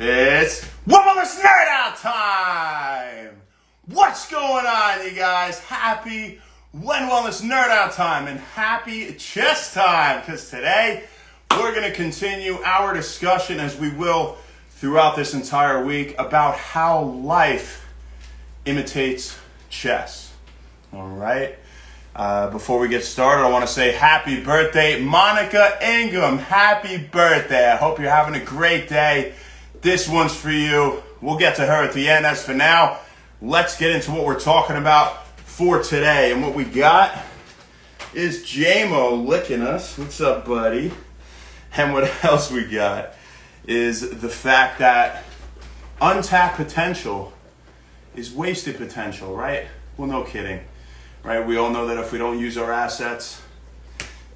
It's Wellness Nerd Out time! What's going on, you guys? Happy Wellness Nerd Out time and happy chess time, because today we're going to continue our discussion, as we will throughout this entire week, about how life imitates chess. All right? Before we get started, I want to say happy birthday, Monica Ingham. Happy birthday. I hope you're having a great day. This one's for you. We'll get to her at the end. As for now, let's get into what we're talking about for today. And what we got is J-Mo licking us. What's up, buddy? And what else we got is the fact that untapped potential is wasted potential, right? Well, no kidding, right? We all know that if we don't use our assets,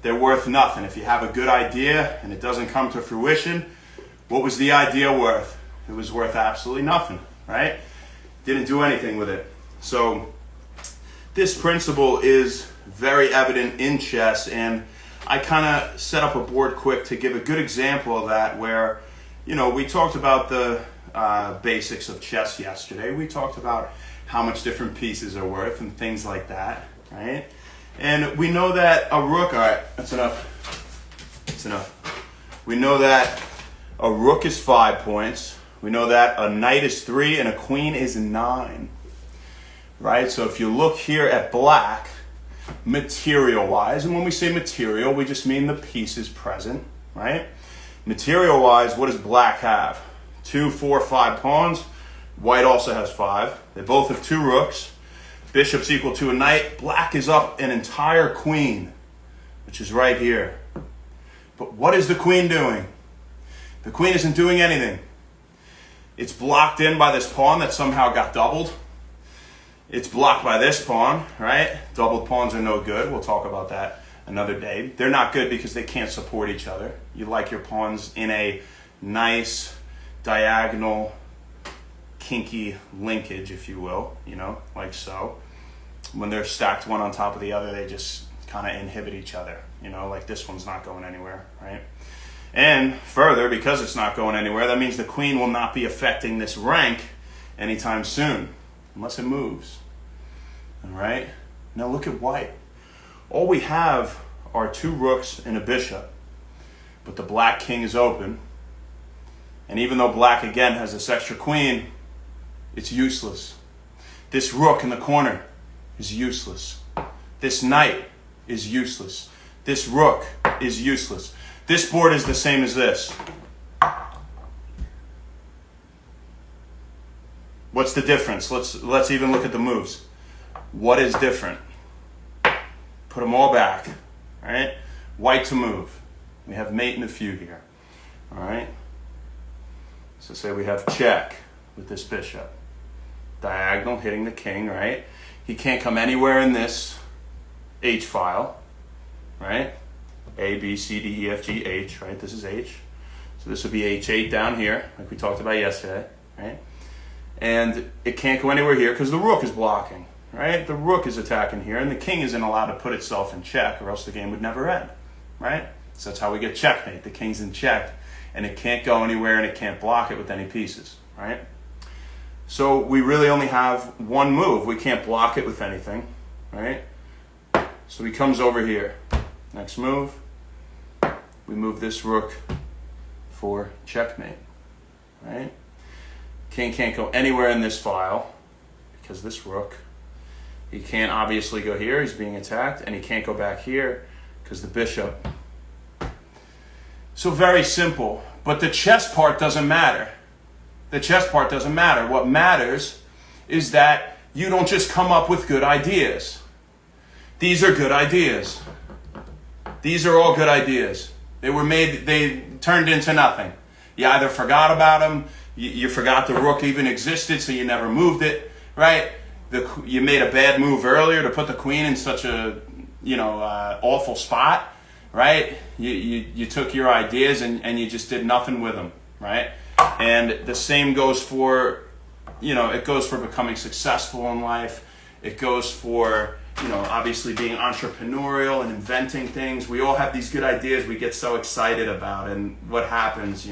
they're worth nothing. If you have a good idea and it doesn't come to fruition, what was the idea worth? It was worth absolutely nothing, right? Didn't do anything with it. So this principle is very evident in chess, and I kind of set up a board quick to give a good example of that, where, you know, we talked about the basics of chess yesterday. We talked about how much different pieces are worth and things like that, right? And we know that a rook, all right, that's enough. That's enough. We know that a rook is 5 points. We know that a knight is 3 and a queen is 9, right? So if you look here at black, material-wise, and when we say material, we just mean the pieces present, right? Material-wise, what does black have? 2, 4, 5 pawns. White also has 5. They both have 2 rooks. Bishop's equal to a knight. Black is up an entire queen, which is right here. But what is the queen doing? The queen isn't doing anything. It's blocked in by this pawn that somehow got doubled. It's blocked by this pawn, right? Doubled pawns are no good. We'll talk about that another day. They're not good because they can't support each other. You like your pawns in a nice, diagonal, kinky linkage, if you will, you know, like so. When they're stacked one on top of the other, they just kind of inhibit each other, you know, like this one's not going anywhere, right? And further, because it's not going anywhere, that means the queen will not be affecting this rank anytime soon, unless it moves. All right? Now look at white. All we have are 2 rooks and a bishop, but the black king is open. And even though black, again, has this extra queen, it's useless. This rook in the corner is useless. This knight is useless. This rook is useless. This board is the same as this. What's the difference? Let's even look at the moves. What is different? Put them all back. All right? White to move. We have mate and a few here. All right? So say we have check with this bishop. Diagonal hitting the king, right? He can't come anywhere in this H file, right? A, B, C, D, E, F, G, H, right? This is H. So this would be H8 down here, like we talked about yesterday, right? And it can't go anywhere here because the rook is blocking, right? The rook is attacking here, and the king isn't allowed to put itself in check, or else the game would never end, right? So that's how we get checkmate. The king's in check, and it can't go anywhere, and it can't block it with any pieces, right? So we really only have one move. We can't block it with anything, right? So he comes over here. Next move, we move this rook for checkmate, right? King can't go anywhere in this file because this rook. He can't obviously go here, he's being attacked, and he can't go back here because the bishop. So very simple, but the chess part doesn't matter. The chess part doesn't matter. What matters is that you don't just come up with good ideas. These are good ideas. These are all good ideas. They turned into nothing. You either forgot about them, you forgot the rook even existed, so you never moved it, right? You made a bad move earlier to put the queen in such a, awful spot, right? You took your ideas and you just did nothing with them, right? And the same goes for, it goes for becoming successful in life. It goes for, obviously being entrepreneurial and inventing things. We all have these good ideas we get so excited about, and what happens,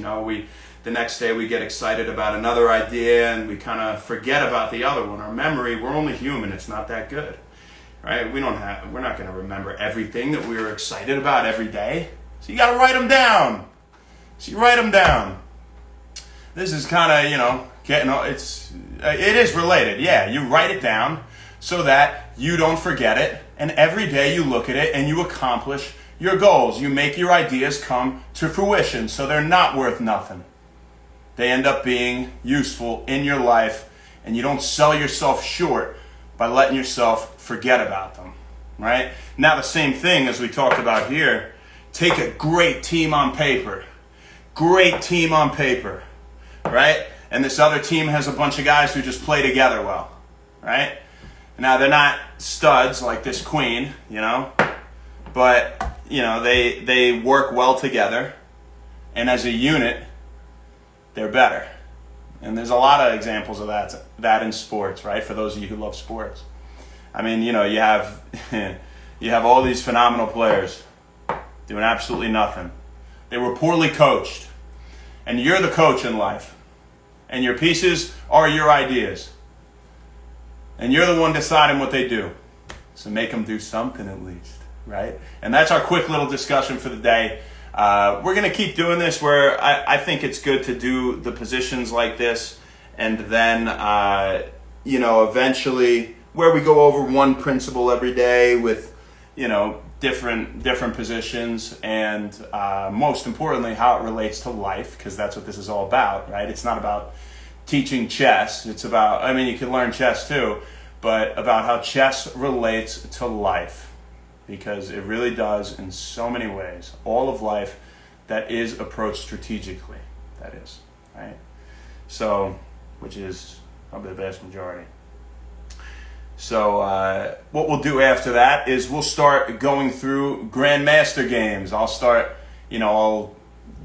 the next day we get excited about another idea and we kind of forget about the other one. Our memory, we're only human, it's not that good, right? We're not going to remember everything that we were excited about every day. So you got to write them down. This is kind of, it is related. Yeah, you write it down so that you don't forget it. And every day you look at it and you accomplish your goals. You make your ideas come to fruition so they're not worth nothing. They end up being useful in your life, and you don't sell yourself short by letting yourself forget about them, right? Now the same thing as we talked about here, take a great team on paper, right? And this other team has a bunch of guys who just play together well, right? Now they're not studs like this queen, but they work well together, and as a unit, they're better. And there's a lot of examples of that in sports, right? For those of you who love sports. I mean, you have you have all these phenomenal players doing absolutely nothing. They were poorly coached. And you're the coach in life. And your pieces are your ideas. And you're the one deciding what they do. So make them do something at least, right? And that's our quick little discussion for the day. We're going to keep doing this where I think it's good to do the positions like this, and then, eventually where we go over one principle every day with, different positions, and most importantly, how it relates to life, because that's what this is all about, right? It's not about teaching chess. It's about, you can learn chess too, but about how chess relates to life. Because it really does in so many ways. All of life that is approached strategically, that is, right? So, which is probably the vast majority. So what we'll do after that is we'll start going through Grandmaster games. I'll start, I'll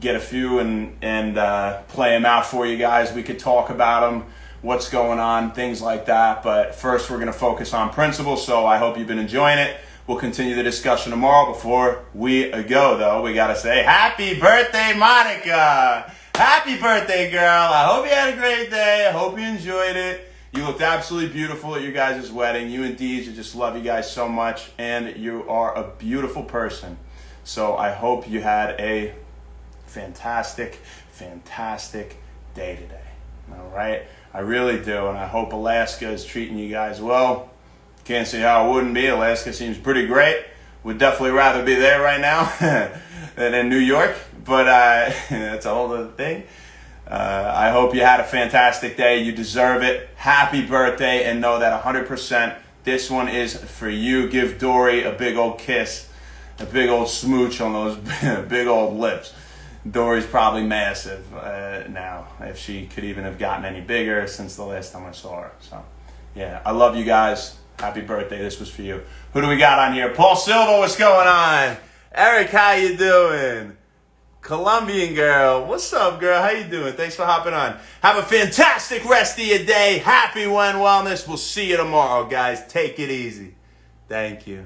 get a few and play them out for you guys. We could talk about them, what's going on, things like that. But first we're going to focus on principles, so I hope you've been enjoying it. We'll continue the discussion tomorrow. Before we go, though, we got to say happy birthday, Monica. Happy birthday, girl. I hope you had a great day. I hope you enjoyed it. You looked absolutely beautiful at your guys' wedding. You and Deej, I just love you guys so much, and you are a beautiful person. So I hope you had a fantastic day today. All right? I really do, and I hope Alaska is treating you guys well. Can't see how it wouldn't be. Alaska seems pretty great. Would definitely rather be there right now than in New York, but that's a whole other thing. I hope you had a fantastic day. You deserve it. Happy birthday, and know that 100% this one is for you. Give Dory a big old kiss, a big old smooch on those big old lips. Dory's probably massive now, if she could even have gotten any bigger since the last time I saw her. So, yeah, I love you guys. Happy birthday. This was for you. Who do we got on here? Paul Silva, what's going on? Eric, how you doing? Colombian girl, what's up, girl? How you doing? Thanks for hopping on. Have a fantastic rest of your day. Happy When Wellness. We'll see you tomorrow, guys. Take it easy. Thank you.